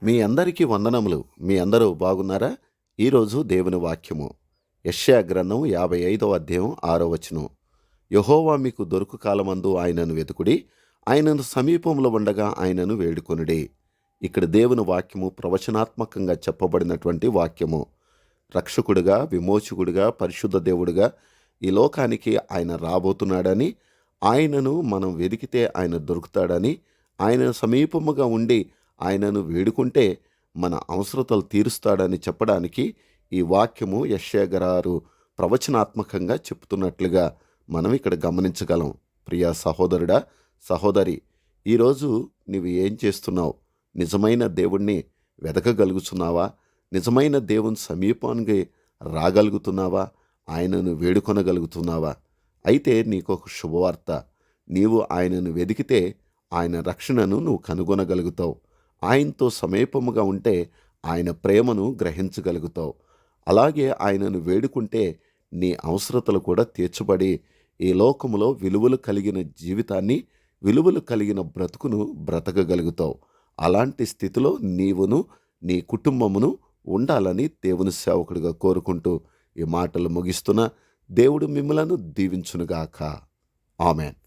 మీ అందరికీ వందనములు. మీ అందరూ బాగున్నారా? ఈరోజు దేవుని వాక్యము యెషయా గ్రంథం 55వ అధ్యాయం 6వ వచనం. యెహోవా మీకు దొరుకు కాలమందు ఆయనను వెతుకుడి, ఆయనను సమీపంలో ఉండగా ఆయనను వేడుకొనుడి. ఇక్కడ దేవుని వాక్యము ప్రవచనాత్మకంగా చెప్పబడినటువంటి వాక్యము. రక్షకుడుగా, విమోచకుడుగా, పరిశుద్ధ దేవుడుగా ఈ లోకానికి ఆయన రాబోతున్నాడని, ఆయనను మనం వెదికితే ఆయన దొరుకుతాడని, ఆయన సమీపముగా ఉండి ఆయనను వేడుకుంటే మన అవసరతలు తీరుస్తాడని చెప్పడానికి ఈ వాక్యము యెషయా గారు ప్రవచనాత్మకంగా చెప్తున్నట్లుగా మనం ఇక్కడ గమనించగలం. ప్రియా సహోదరుడా, సహోదరి, ఈరోజు నీవు ఏం చేస్తున్నావు? నిజమైన దేవుణ్ణి వెతకగలుగుతున్నావా? నిజమైన దేవుని సమీపానికి రాగలుగుతున్నావా? ఆయనను వేడుకొనగలుగుతున్నావా? అయితే నీకొక శుభవార్త. నీవు ఆయనను వెదికితే ఆయన రక్షణను నువ్వు కనుగొనగలుగుతావు. ఆయనతో సమీపముగా ఉంటే ఆయన ప్రేమను గ్రహించగలుగుతావు. అలాగే ఆయనను వేడుకుంటే నీ అవసరతలు కూడా తీర్చబడి ఈ లోకములో విలువలు కలిగిన జీవితాన్ని, విలువలు కలిగిన బ్రతుకును బ్రతకగలుగుతావు. అలాంటి స్థితిలో నీవును నీ కుటుంబమును ఉండాలని దేవుని సేవకుడిగా కోరుకుంటూ ఈ మాటలు ముగిస్తున్నా. దేవుడు మిమ్మలను దీవించునుగాక. ఆమెన్.